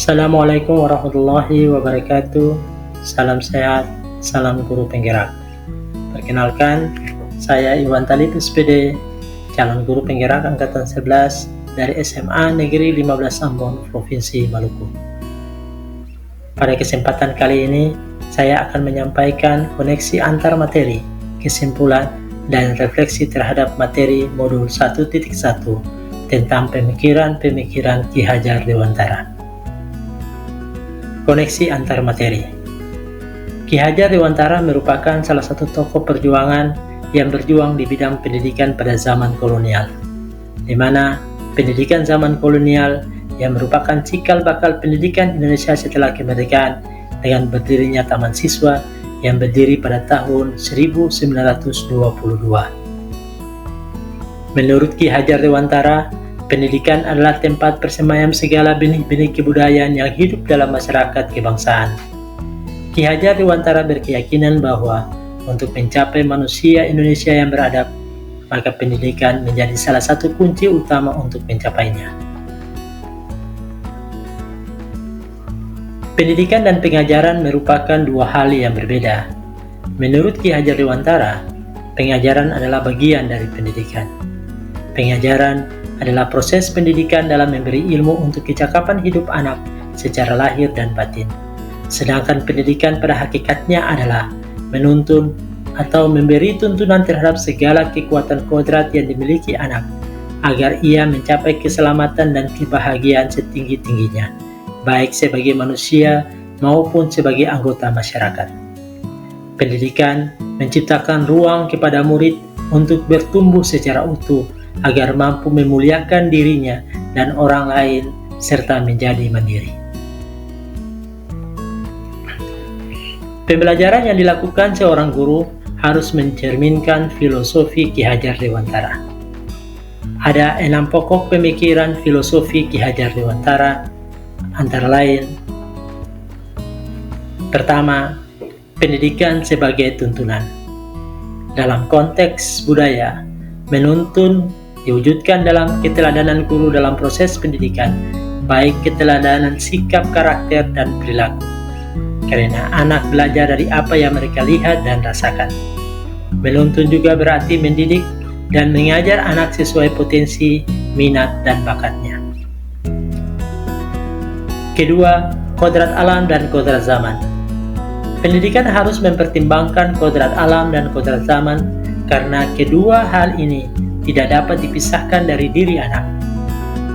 Assalamualaikum warahmatullahi wabarakatuh. Salam sehat, salam guru penggerak. Perkenalkan, saya Iwan Talib SPD, calon guru penggerak angkatan 11 dari SMA Negeri 15 Ambon, Provinsi Maluku. Pada kesempatan kali ini, saya akan menyampaikan koneksi antar materi, kesimpulan, dan refleksi terhadap materi modul 1.1 tentang pemikiran-pemikiran Ki Hajar Dewantara. Koneksi antar materi. Ki Hajar Dewantara merupakan salah satu tokoh perjuangan yang berjuang di bidang pendidikan pada zaman kolonial, di mana pendidikan zaman kolonial yang merupakan cikal bakal pendidikan Indonesia setelah kemerdekaan dengan berdirinya Taman Siswa yang berdiri pada tahun 1922. Menurut Ki Hajar Dewantara, pendidikan adalah tempat persemaian segala benih-benih kebudayaan yang hidup dalam masyarakat kebangsaan. Ki Hajar Dewantara berkeyakinan bahwa untuk mencapai manusia Indonesia yang beradab, maka pendidikan menjadi salah satu kunci utama untuk mencapainya. Pendidikan dan pengajaran merupakan dua hal yang berbeda. Menurut Ki Hajar Dewantara, pengajaran adalah bagian dari pendidikan. Pengajaran adalah proses pendidikan dalam memberi ilmu untuk kecakapan hidup anak secara lahir dan batin. Sedangkan pendidikan pada hakikatnya adalah menuntun atau memberi tuntunan terhadap segala kekuatan kodrat yang dimiliki anak, agar ia mencapai keselamatan dan kebahagiaan setinggi-tingginya, baik sebagai manusia maupun sebagai anggota masyarakat. Pendidikan menciptakan ruang kepada murid untuk bertumbuh secara utuh, agar mampu memuliakan dirinya dan orang lain serta menjadi mandiri. Pembelajaran yang dilakukan seorang guru harus mencerminkan filosofi Ki Hajar Dewantara. Ada 6 pokok pemikiran filosofi Ki Hajar Dewantara, antara lain: pertama, pendidikan sebagai tuntunan. Dalam konteks budaya, menuntun diwujudkan dalam keteladanan guru dalam proses pendidikan, baik keteladanan sikap, karakter, dan perilaku. Karena anak belajar dari apa yang mereka lihat dan rasakan. Menuntun juga berarti mendidik dan mengajar anak sesuai potensi, minat, dan bakatnya. Kedua, kodrat alam dan kodrat zaman. Pendidikan harus mempertimbangkan kodrat alam dan kodrat zaman, karena kedua hal ini tidak dapat dipisahkan dari diri anak.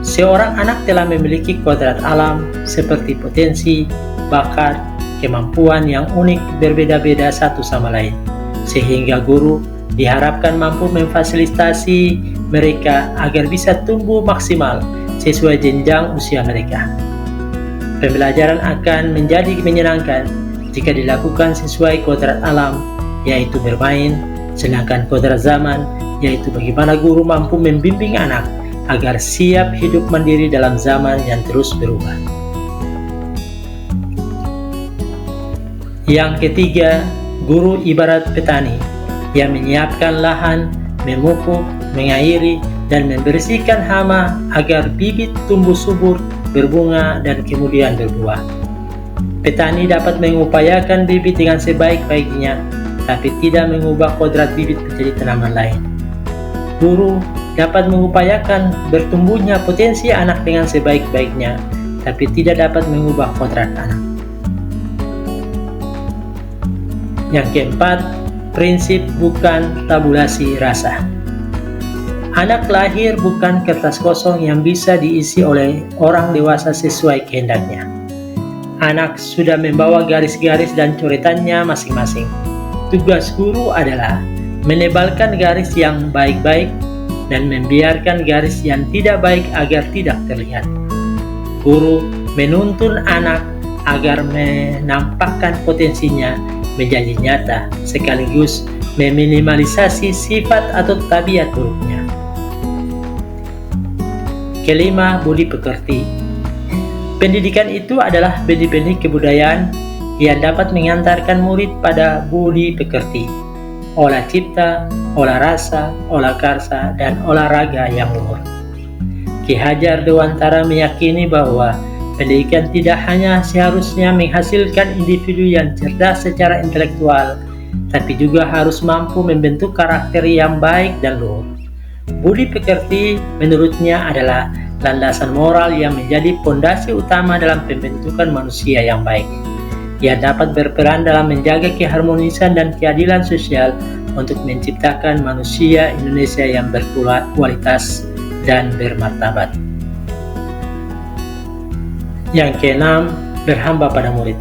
Seorang anak telah memiliki kodrat alam seperti potensi, bakat, kemampuan yang unik berbeda-beda satu sama lain, sehingga guru diharapkan mampu memfasilitasi mereka agar bisa tumbuh maksimal sesuai jenjang usia mereka. Pembelajaran akan menjadi menyenangkan jika dilakukan sesuai kodrat alam, yaitu bermain, sedangkan kodrat zaman yaitu bagaimana guru mampu membimbing anak agar siap hidup mandiri dalam zaman yang terus berubah. Yang ketiga, guru ibarat petani yang menyiapkan lahan, memupuk, mengairi, dan membersihkan hama agar bibit tumbuh subur, berbunga, dan kemudian berbuah. Petani dapat mengupayakan bibit dengan sebaik-baiknya, tapi tidak mengubah kodrat bibit menjadi tanaman lain. Guru dapat mengupayakan bertumbuhnya potensi anak dengan sebaik-baiknya, tapi tidak dapat mengubah kodrat anak. Yang keempat, prinsip bukan tabulasi rasa. Anak lahir bukan kertas kosong yang bisa diisi oleh orang dewasa sesuai kehendaknya. Anak sudah membawa garis-garis dan coretannya masing-masing. Tugas guru adalah menebalkan garis yang baik-baik dan membiarkan garis yang tidak baik agar tidak terlihat. Guru menuntun anak agar menampakkan potensinya menjadi nyata, sekaligus meminimalisasi sifat atau tabiat buruknya. Kelima, budi pekerti. Pendidikan itu adalah benih-benih kebudayaan yang dapat mengantarkan murid pada budi pekerti, olah cipta, olah rasa, olah karsa, dan olahraga yang luhur. Ki Hajar Dewantara meyakini bahwa pendidikan tidak hanya seharusnya menghasilkan individu yang cerdas secara intelektual, tapi juga harus mampu membentuk karakter yang baik dan luhur. Budi pekerti menurutnya adalah landasan moral yang menjadi pondasi utama dalam pembentukan manusia yang baik. Ia dapat berperan dalam menjaga keharmonisan dan keadilan sosial untuk menciptakan manusia Indonesia yang berkualitas dan bermartabat. Yang keenam, berhamba pada murid.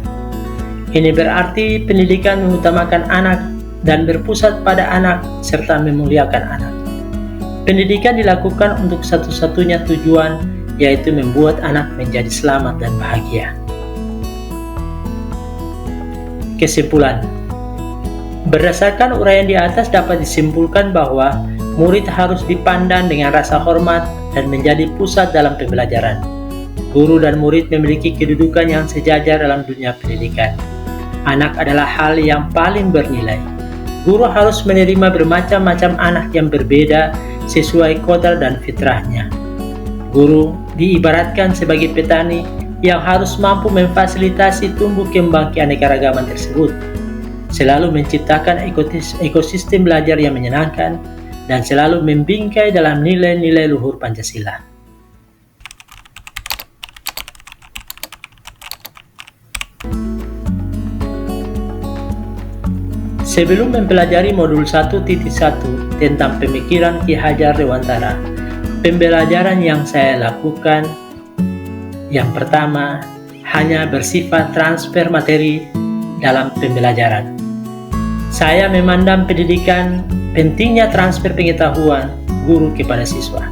Ini berarti pendidikan mengutamakan anak dan berpusat pada anak serta memuliakan anak. Pendidikan dilakukan untuk satu-satunya tujuan, yaitu membuat anak menjadi selamat dan bahagia. Kesimpulan. Berdasarkan uraian di atas dapat disimpulkan bahwa murid harus dipandang dengan rasa hormat dan menjadi pusat dalam pembelajaran. Guru dan murid memiliki kedudukan yang sejajar dalam dunia pendidikan. Anak adalah hal yang paling bernilai. Guru harus menerima bermacam-macam anak yang berbeda sesuai kodrat dan fitrahnya. Guru diibaratkan sebagai petani yang harus mampu memfasilitasi tumbuh kembang keanekaragaman tersebut, selalu menciptakan ekosistem belajar yang menyenangkan, dan selalu membingkai dalam nilai-nilai luhur Pancasila. Sebelum mempelajari modul 1.1 tentang pemikiran Ki Hajar Dewantara, pembelajaran yang saya lakukan yang pertama hanya bersifat transfer materi dalam pembelajaran. Saya memandang pendidikan pentingnya transfer pengetahuan guru kepada siswa,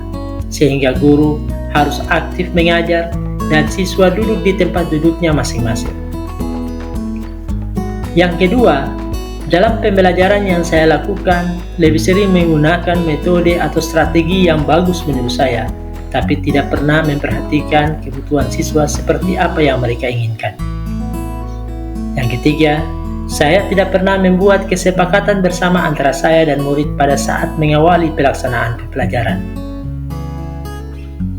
sehingga guru harus aktif mengajar dan siswa duduk di tempat duduknya masing-masing. Yang kedua, dalam pembelajaran yang saya lakukan, lebih sering menggunakan metode atau strategi yang bagus menurut saya, tapi tidak pernah memperhatikan kebutuhan siswa seperti apa yang mereka inginkan. Yang ketiga, saya tidak pernah membuat kesepakatan bersama antara saya dan murid pada saat mengawali pelaksanaan pembelajaran.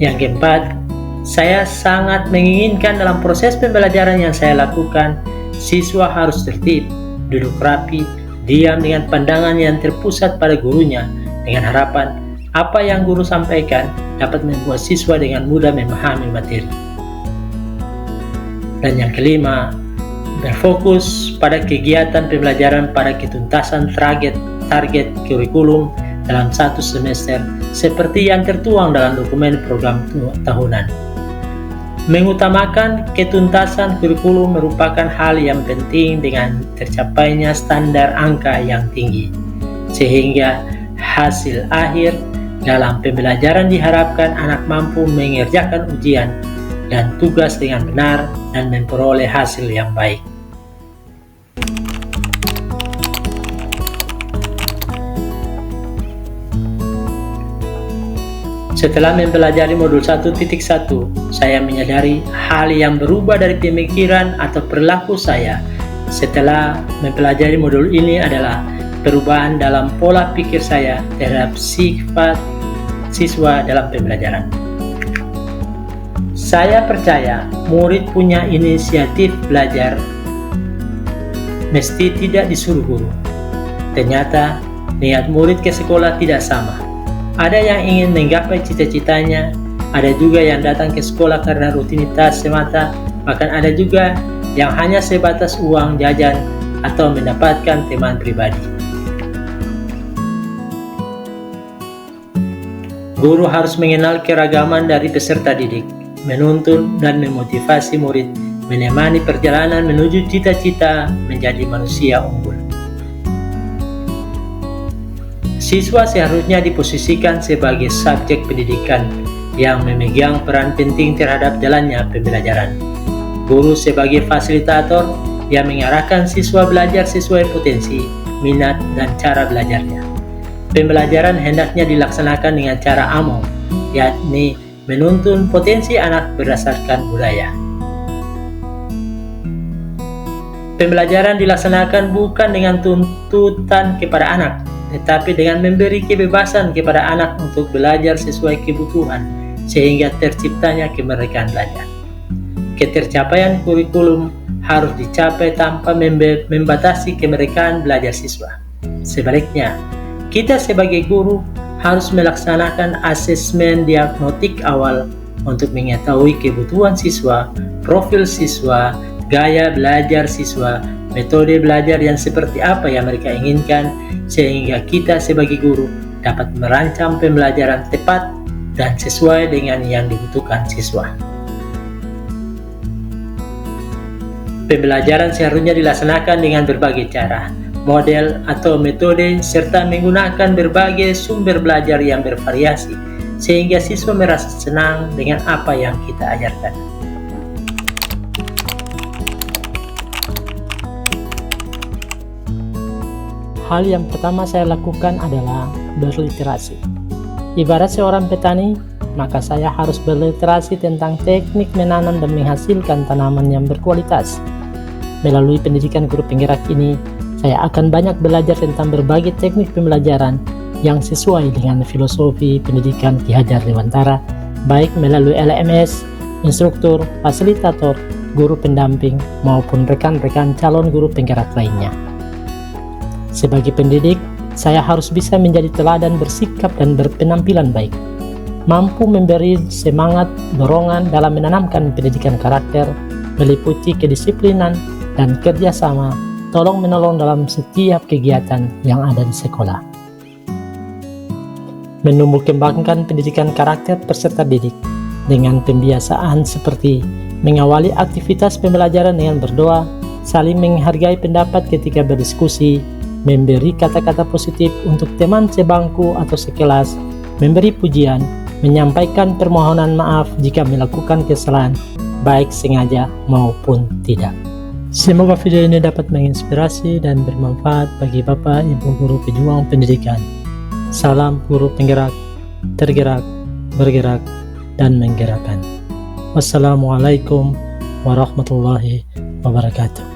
Yang keempat, saya sangat menginginkan dalam proses pembelajaran yang saya lakukan, siswa harus tertib, duduk rapi, diam dengan pandangan yang terpusat pada gurunya, dengan harapan apa yang guru sampaikan dapat membuat siswa dengan mudah memahami materi. Dan yang kelima, berfokus pada kegiatan pembelajaran pada ketuntasan target kurikulum dalam satu semester seperti yang tertuang dalam dokumen program tahunan. Mengutamakan ketuntasan kurikulum merupakan hal yang penting dengan tercapainya standar angka yang tinggi, sehingga hasil akhir dalam pembelajaran diharapkan anak mampu mengerjakan ujian dan tugas dengan benar dan memperoleh hasil yang baik. Setelah mempelajari modul 1.1, saya menyadari hal yang berubah dari pemikiran atau perilaku saya. Setelah mempelajari modul ini adalah perubahan dalam pola pikir saya terhadap sifat siswa dalam pembelajaran. Saya percaya murid punya inisiatif belajar mesti tidak disuruh guru. Ternyata niat murid ke sekolah tidak sama. Ada yang ingin menggapai cita-citanya, ada juga yang datang ke sekolah karena rutinitas semata, bahkan ada juga yang hanya sebatas uang jajan atau mendapatkan teman pribadi. Guru harus mengenal keragaman dari peserta didik, menuntun dan memotivasi murid, menemani perjalanan menuju cita-cita menjadi manusia unggul. Siswa seharusnya diposisikan sebagai subjek pendidikan yang memegang peran penting terhadap jalannya pembelajaran. Guru sebagai fasilitator yang mengarahkan siswa belajar sesuai potensi, minat, dan cara belajarnya. Pembelajaran hendaknya dilaksanakan dengan cara AMO, yakni menuntun potensi anak berdasarkan budaya. Pembelajaran dilaksanakan bukan dengan tuntutan kepada anak, tetapi dengan memberi kebebasan kepada anak untuk belajar sesuai kebutuhan, sehingga terciptanya kemerdekaan belajar. ketercapaian kurikulum harus dicapai tanpa membatasi kemerdekaan belajar siswa. Sebaliknya, kita sebagai guru harus melaksanakan asesmen diagnostik awal untuk mengetahui kebutuhan siswa, profil siswa, gaya belajar siswa, metode belajar yang seperti apa yang mereka inginkan, sehingga kita sebagai guru dapat merancang pembelajaran tepat dan sesuai dengan yang dibutuhkan siswa. Pembelajaran seharusnya dilaksanakan dengan berbagai cara, model atau metode, serta menggunakan berbagai sumber belajar yang bervariasi, sehingga siswa merasa senang dengan apa yang kita ajarkan. Hal yang pertama saya lakukan adalah berliterasi. Ibarat seorang petani, maka saya harus berliterasi tentang teknik menanam dan menghasilkan tanaman yang berkualitas. Melalui pendidikan guru penggerak ini, saya akan banyak belajar tentang berbagai teknik pembelajaran yang sesuai dengan filosofi pendidikan Ki Hajar Dewantara, baik melalui LMS, instruktur, fasilitator, guru pendamping, maupun rekan-rekan calon guru penggerak lainnya. Sebagai pendidik, saya harus bisa menjadi teladan bersikap dan berpenampilan baik, mampu memberi semangat, dorongan dalam menanamkan pendidikan karakter, meliputi kedisiplinan dan kerjasama, tolong-menolong dalam setiap kegiatan yang ada di sekolah. Menumbuh kembangkan pendidikan karakter peserta didik dengan pembiasaan seperti mengawali aktivitas pembelajaran dengan berdoa, saling menghargai pendapat ketika berdiskusi, memberi kata-kata positif untuk teman sebangku atau sekelas, memberi pujian, menyampaikan permohonan maaf jika melakukan kesalahan, baik sengaja maupun tidak. Semoga video ini dapat menginspirasi dan bermanfaat bagi Bapak Ibu guru pejuang pendidikan. Salam guru penggerak, tergerak, bergerak, dan menggerakkan. Wassalamualaikum warahmatullahi wabarakatuh.